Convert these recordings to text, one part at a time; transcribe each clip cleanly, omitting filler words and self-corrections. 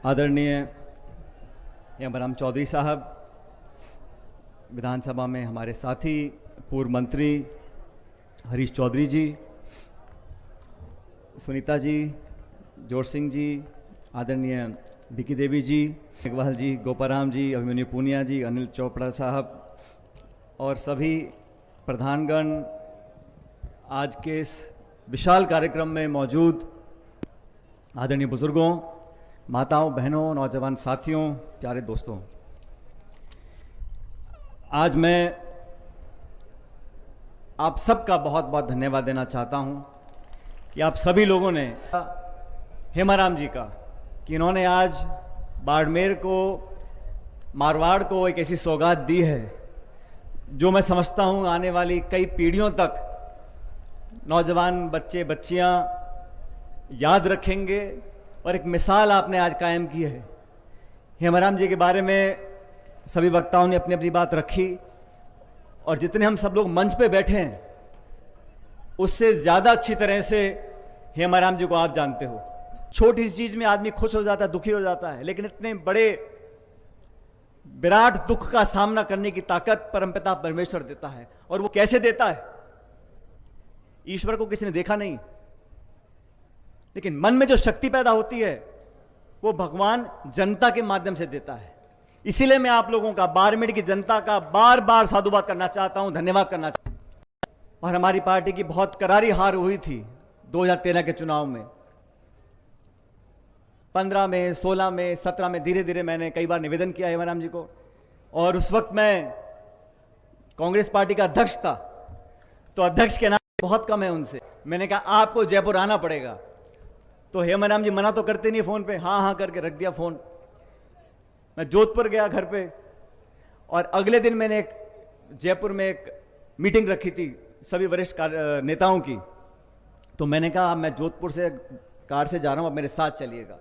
आदरणीय हेमराम चौधरी साहब, विधानसभा में हमारे साथी पूर्व मंत्री हरीश चौधरी जी, सुनीता जी, जोर सिंह जी, आदरणीय विकी देवी जी, इकबाल जी, गोपाराम जी, अभिमन्यु पूनिया जी, अनिल चोपड़ा साहब और सभी प्रधानगण, आज के इस विशाल कार्यक्रम में मौजूद आदरणीय बुजुर्गों, माताओं, बहनों, नौजवान साथियों, प्यारे दोस्तों, आज मैं आप सबका बहुत बहुत धन्यवाद देना चाहता हूं कि आप सभी लोगों ने हेमाराम जी का कि इन्होंने आज बाड़मेर को, मारवाड़ को एक ऐसी सौगात दी है जो मैं समझता हूं आने वाली कई पीढ़ियों तक नौजवान बच्चे बच्चियां याद रखेंगे। और एक मिसाल आपने आज कायम की है। हेमाराम जी के बारे में सभी वक्ताओं ने अपनी अपनी बात रखी और जितने हम सब लोग मंच पे बैठे हैं उससे ज़्यादा अच्छी तरह से हेमाराम जी को आप जानते हो। छोटी सी चीज़ में आदमी खुश हो जाता है, दुखी हो जाता है, लेकिन इतने बड़े विराट दुख का सामना करने की ताकत परमपिता परमेश्वर देता है। और वो कैसे देता है? ईश्वर को किसी ने देखा नहीं, लेकिन मन में जो शक्ति पैदा होती है वो भगवान जनता के माध्यम से देता है। इसीलिए मैं आप लोगों का, बाड़मेर की जनता का बार बार साधुवाद करना चाहता हूं, धन्यवाद करना चाहता हूं। और हमारी पार्टी की बहुत करारी हार हुई थी 2013 के चुनाव में। 15 में, 16 में, 17 में धीरे धीरे मैंने कई बार निवेदन किया हेमाराम जी को। और उस वक्त मैं कांग्रेस पार्टी का अध्यक्ष था, तो अध्यक्ष के नाम बहुत कम है उनसे। मैंने कहा आपको जयपुर आना पड़ेगा। तो हेमाराम जी मना तो करते नहीं, फोन पे हाँ हाँ करके रख दिया फोन। मैं जोधपुर गया घर पे और अगले दिन मैंने एक जयपुर में एक मीटिंग रखी थी सभी वरिष्ठ नेताओं की। तो मैंने कहा मैं जोधपुर से कार से जा रहा हूँ, आप मेरे साथ चलिएगा।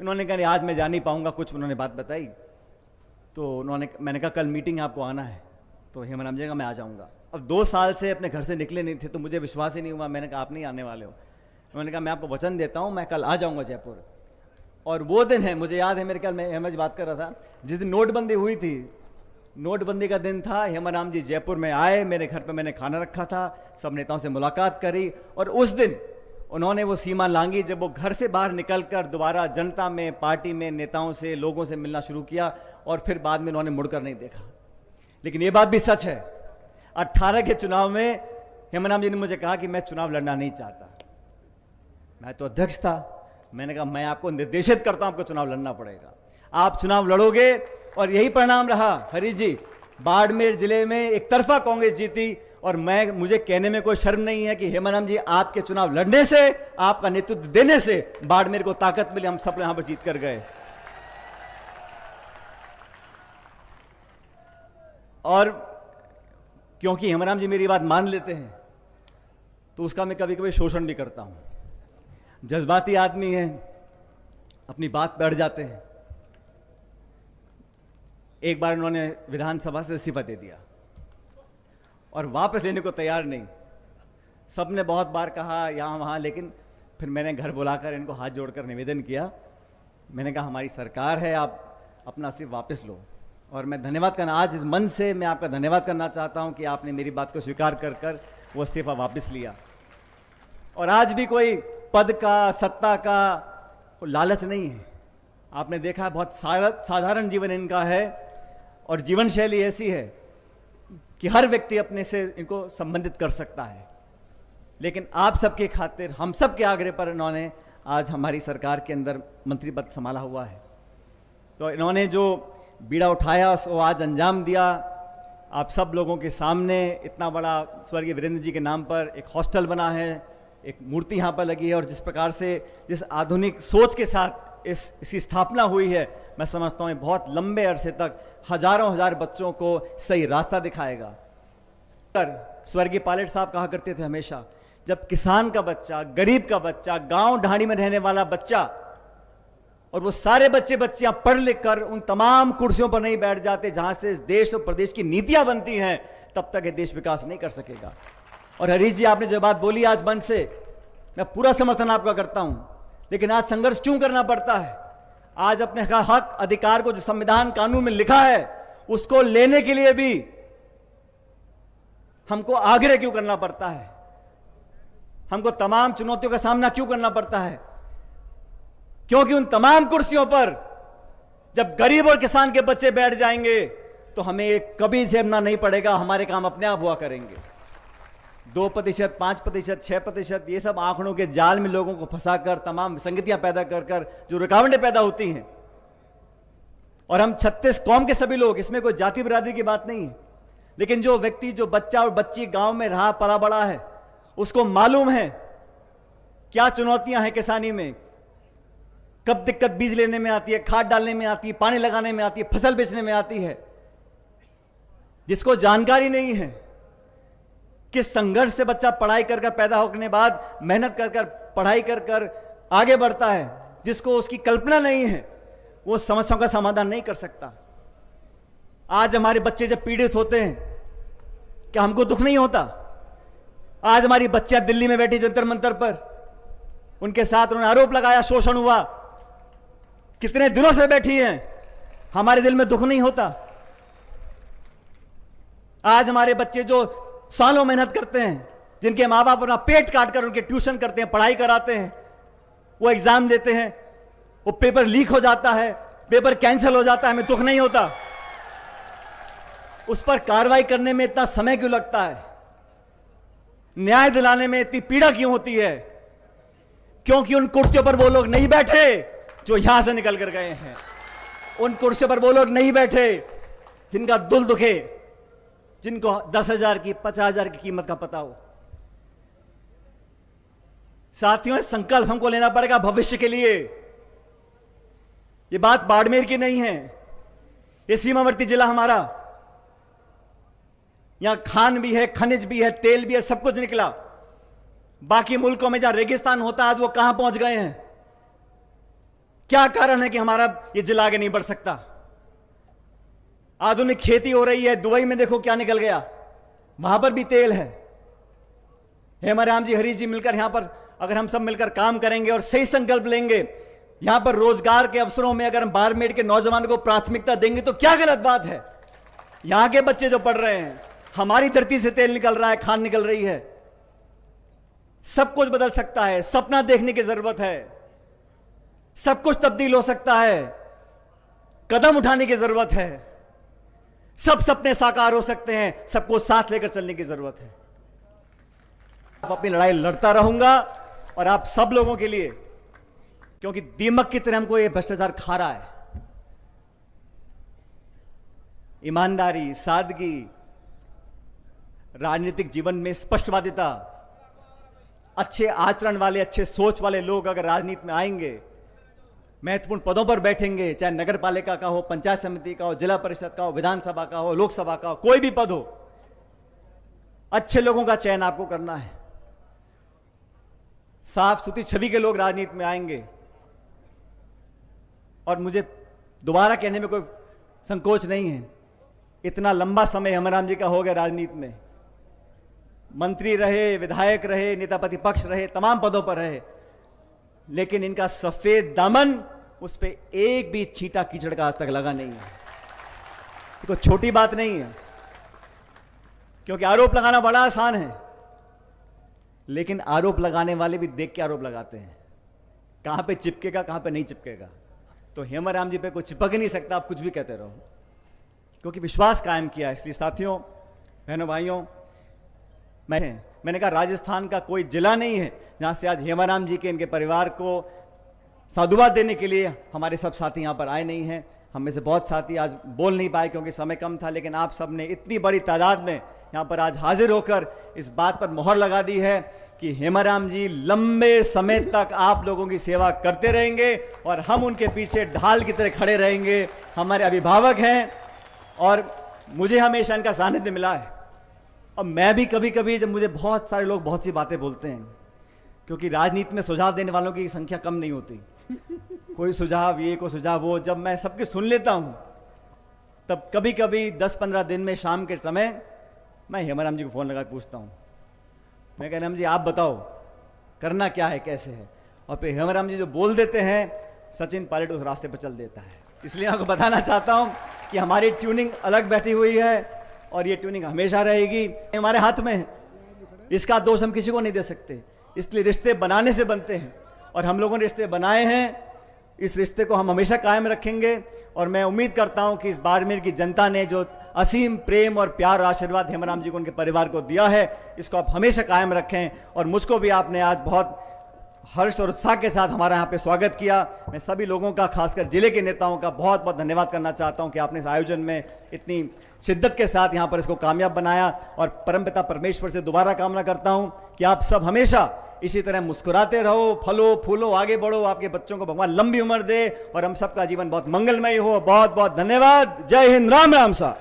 उन्होंने कहा नहीं आज मैं जा नहीं पाऊंगा, कुछ उन्होंने बात बताई। तो मैंने कहा कल मीटिंग आपको आना है। तो हेमाराम जी का मैं आ जाऊंगा। अब 2 साल से अपने घर से निकले नहीं थे तो मुझे विश्वास ही नहीं हुआ। मैंने कहा आप नहीं आने वाले हो। उन्होंने कहा मैं आपको वचन देता हूं, मैं कल आ जाऊंगा जयपुर। और वो दिन है, मुझे याद है, मेरे ख्याल में हेमा जी बात कर रहा था, जिस दिन नोटबंदी हुई थी, नोटबंदी का दिन था। हेमाराम जी जयपुर में आए, मेरे घर पे मैंने खाना रखा था, सब नेताओं से मुलाकात करी। और उस दिन उन्होंने वो सीमा लांघी जब वो घर से बाहर निकलकर दोबारा जनता में, पार्टी में, नेताओं से, लोगों से मिलना शुरू किया। और फिर बाद में उन्होंने मुड़कर नहीं देखा। लेकिन ये बात भी सच है, 18 के चुनाव में हेमाराम जी ने मुझे कहा कि मैं चुनाव लड़ना नहीं चाहता। मैं तो अध्यक्ष था। मैंने कहा मैं आपको निर्देशित करता हूं, आपको चुनाव लड़ना पड़ेगा, आप चुनाव लड़ोगे। और यही परिणाम रहा हरीश जी। बाड़मेर जिले में एक तरफा कांग्रेस जीती। और मुझे कहने में कोई शर्म नहीं है कि हेमाराम जी आपके चुनाव लड़ने से, आपका नेतृत्व देने से बाड़मेर को ताकत मिली, हम सब यहां पर जीत कर गए। और क्योंकि हेमाराम जी मेरी बात मान लेते हैं तो उसका मैं कभी कभी शोषण भी करता हूं। जज्बाती आदमी हैं, अपनी बात पे अड़ जाते हैं। एक बार उन्होंने विधानसभा से इस्तीफा दे दिया और वापस लेने को तैयार नहीं। सबने बहुत बार कहा यहाँ वहाँ, लेकिन फिर मैंने घर बुलाकर इनको हाथ जोड़कर निवेदन किया। मैंने कहा हमारी सरकार है, आप अपना इस्तीफा वापस लो। और मैं धन्यवाद करना, आज इस मन से मैं आपका धन्यवाद करना चाहता हूँ कि आपने मेरी बात को स्वीकार कर वो इस्तीफा वापस लिया। और आज भी कोई पद का, सत्ता का कोई लालच नहीं है। आपने देखा है बहुत साधारण जीवन इनका है और जीवन शैली ऐसी है कि हर व्यक्ति अपने से इनको संबंधित कर सकता है। लेकिन आप सबके खातिर, हम सब के आग्रह पर इन्होंने आज हमारी सरकार के अंदर मंत्री पद संभाला हुआ है। तो इन्होंने जो बीड़ा उठाया उसको आज अंजाम दिया। आप सब लोगों के सामने इतना बड़ा स्वर्गीय वीरेंद्र जी के नाम पर एक हॉस्टल बना है, एक मूर्ति यहाँ पर लगी है। और जिस प्रकार से, जिस आधुनिक सोच के साथ इसकी स्थापना हुई है, मैं समझता हूँ बहुत लंबे अरसे तक हजारों हजार बच्चों को सही रास्ता दिखाएगा। स्वर्गीय पायलट साहब कहा करते थे हमेशा, जब किसान का बच्चा, गरीब का बच्चा, गांव ढाणी में रहने वाला बच्चा, और वो सारे बच्चे बच्चियां पढ़ लिख कर उन तमाम कुर्सियों पर नहीं बैठ जाते जहां से देश और प्रदेश की नीतियां बनती हैं, तब तक ये देश विकास नहीं कर सकेगा। और हरीश जी, आपने जो बात बोली आज मन से, मैं पूरा समर्थन आपका करता हूं। लेकिन आज संघर्ष क्यों करना पड़ता है? आज अपने हक अधिकार को जो संविधान कानून में लिखा है उसको लेने के लिए भी हमको आग्रह क्यों करना पड़ता है, हमको तमाम चुनौतियों का सामना क्यों करना पड़ता है? क्योंकि उन तमाम कुर्सियों पर जब गरीब और किसान के बच्चे बैठ जाएंगे तो हमें कभी झेलना नहीं पड़ेगा, हमारे काम अपने आप हुआ करेंगे। 2%, 5%, 6%, ये सब आंकड़ों के जाल में लोगों को फंसाकर तमाम विसंगतियां पैदा कर कर जो रुकावटें पैदा होती हैं। और हम 36 कौम के सभी लोग, इसमें कोई जाति बिरादरी की बात नहीं है, लेकिन जो व्यक्ति, जो बच्चा और बच्ची गांव में रहा पला बड़ा है, उसको मालूम है क्या चुनौतियां हैं किसानी में, कब दिक्कत बीज लेने में आती है, खाद डालने में आती है, पानी लगाने में आती है, फसल बेचने में आती है। जिसको जानकारी नहीं है किस संघर्ष से बच्चा पढ़ाई कर कर पैदा होने के बाद मेहनत कर कर पढ़ाई कर कर आगे बढ़ता है, जिसको उसकी कल्पना नहीं है, वो समस्याओं का समाधान नहीं कर सकता। आज हमारे बच्चे जब पीड़ित होते हैं, क्या हमको दुख नहीं होता? आज हमारी बच्चियां दिल्ली में बैठी जंतर मंतर पर, उनके साथ उन्होंने आरोप लगाया, शोषण हुआ, कितने दिनों से बैठी हैं, हमारे दिल में दुख नहीं होता? आज हमारे बच्चे जो सालों मेहनत करते हैं, जिनके माँ बाप अपना पेट काट कर उनके ट्यूशन करते हैं, पढ़ाई कराते हैं, वो एग्जाम देते हैं, वो पेपर लीक हो जाता है, पेपर कैंसिल हो जाता है, हमें दुख नहीं होता? उस पर कार्रवाई करने में इतना समय क्यों लगता है? न्याय दिलाने में इतनी पीड़ा क्यों होती है? क्योंकि उन कुर्सियों पर वो लोग नहीं बैठे जो यहां से निकल कर गए हैं। उन कुर्सियों पर वो लोग नहीं बैठे जिनका दिल दुखे, जिनको 10,000 की 50,000 की कीमत का पता हो। साथियों, संकल्प हमको लेना पड़ेगा भविष्य के लिए। ये बात बाड़मेर की नहीं है, ये सीमावर्ती जिला हमारा, यहां खान भी है, खनिज भी है, तेल भी है, सब कुछ निकला। बाकी मुल्कों में जहां रेगिस्तान होता है, आज वो कहां पहुंच गए हैं? क्या कारण है कि हमारा ये जिला आगे नहीं बढ़ सकता? आधुनिक खेती हो रही है, दुबई में देखो क्या निकल गया, वहां पर भी तेल है। हेमाराम जी, हरीश जी मिलकर यहां पर अगर हम सब मिलकर काम करेंगे और सही संकल्प लेंगे, यहां पर रोजगार के अवसरों में अगर हम बाड़मेर के नौजवानों को प्राथमिकता देंगे तो क्या गलत बात है? यहां के बच्चे जो पढ़ रहे हैं, हमारी धरती से तेल निकल रहा है, खान निकल रही है। सब कुछ बदल सकता है, सपना देखने की जरूरत है, सब कुछ तब्दील हो सकता है, कदम उठाने की जरूरत है, सब सपने साकार हो सकते हैं, सबको साथ लेकर चलने की जरूरत है। अपनी लड़ाई लड़ता रहूंगा और आप सब लोगों के लिए, क्योंकि दीमक की तरह हमको ये भ्रष्टाचार खा रहा है। ईमानदारी, सादगी, राजनीतिक जीवन में स्पष्टवादिता, अच्छे आचरण वाले, अच्छे सोच वाले लोग अगर राजनीति में आएंगे, महत्वपूर्ण पदों पर बैठेंगे, चाहे नगर पालिका का हो, पंचायत समिति का हो, जिला परिषद का हो, विधानसभा का हो, लोकसभा का हो, कोई भी पद हो, अच्छे लोगों का चयन आपको करना है। साफ सुथरी छवि के लोग राजनीति में आएंगे। और मुझे दोबारा कहने में कोई संकोच नहीं है, इतना लंबा समय हेमाराम जी का हो गया राजनीति में, मंत्री रहे, विधायक रहे, नेता प्रतिपक्ष रहे, तमाम पदों पर रहे, लेकिन इनका सफेद दामन, उस पर एक भी छींटा कीचड़ का आज तक लगा नहीं है। ये कोई छोटी बात नहीं है, क्योंकि आरोप लगाना बड़ा आसान है, लेकिन आरोप लगाने वाले भी देख के आरोप लगाते हैं, कहां पे चिपकेगा, कहां पे नहीं चिपकेगा। तो हेमाराम जी पे कोई चिपक ही नहीं सकता, आप कुछ भी कहते रहो, क्योंकि विश्वास कायम किया। इसलिए साथियों, बहनों, भाइयों, मैंने कहा राजस्थान का कोई जिला नहीं है जहां से आज हेमाराम जी के, इनके परिवार को साधुवाद देने के लिए हमारे सब साथी यहां पर आए नहीं हैं। हम में से बहुत साथी आज बोल नहीं पाए क्योंकि समय कम था, लेकिन आप सब ने इतनी बड़ी तादाद में यहां पर आज हाजिर होकर इस बात पर मोहर लगा दी है कि हेमाराम जी लंबे समय तक आप लोगों की सेवा करते रहेंगे और हम उनके पीछे ढाल की तरह खड़े रहेंगे। हमारे अभिभावक हैं और मुझे हमेशा इनका सानिध्य मिला है। और मैं भी कभी कभी, जब मुझे बहुत सारे लोग बहुत सी बातें बोलते हैं, क्योंकि राजनीति में सुझाव देने वालों की संख्या कम नहीं होती, कोई सुझाव ये, कोई सुझाव वो, जब मैं सबके सुन लेता हूं, तब कभी कभी 10-15 दिन में शाम के समय मैं हेमाराम जी को फोन लगा पूछता हूं, मैं कहना, हम जी आप बताओ करना क्या है, कैसे है। और फिर हेमाराम जी जो बोल देते हैं सचिन पायलट उस रास्ते पर चल देता है। इसलिए आपको बताना चाहता हूं कि हमारी ट्यूनिंग अलग बैठी हुई है और ये ट्यूनिंग हमेशा रहेगी, हमारे हाथ में है, इसका दोष हम किसी को नहीं दे सकते। इसलिए रिश्ते बनाने से बनते हैं और हम लोगों ने रिश्ते बनाए हैं, इस रिश्ते को हम हमेशा कायम रखेंगे। और मैं उम्मीद करता हूं कि इस बाड़मेर की जनता ने जो असीम प्रेम और प्यार और आशीर्वाद हेमराम जी को, उनके परिवार को दिया है, इसको आप हमेशा कायम रखें। और मुझको भी आपने आज बहुत हर्ष और उत्साह के साथ हमारा यहाँ पे स्वागत किया। मैं सभी लोगों का, खासकर जिले के नेताओं का बहुत बहुत धन्यवाद करना चाहता हूँ कि आपने इस आयोजन में इतनी शिद्दत के साथ यहाँ पर इसको कामयाब बनाया। और परमपिता परमेश्वर से दोबारा कामना करता हूँ कि आप सब हमेशा इसी तरह मुस्कुराते रहो, फलो फूलो, आगे बढ़ो, आपके बच्चों को भगवान लंबी उम्र दे और हम सबका जीवन बहुत मंगलमय हो। बहुत बहुत धन्यवाद। जय हिंद। राम राम साहब।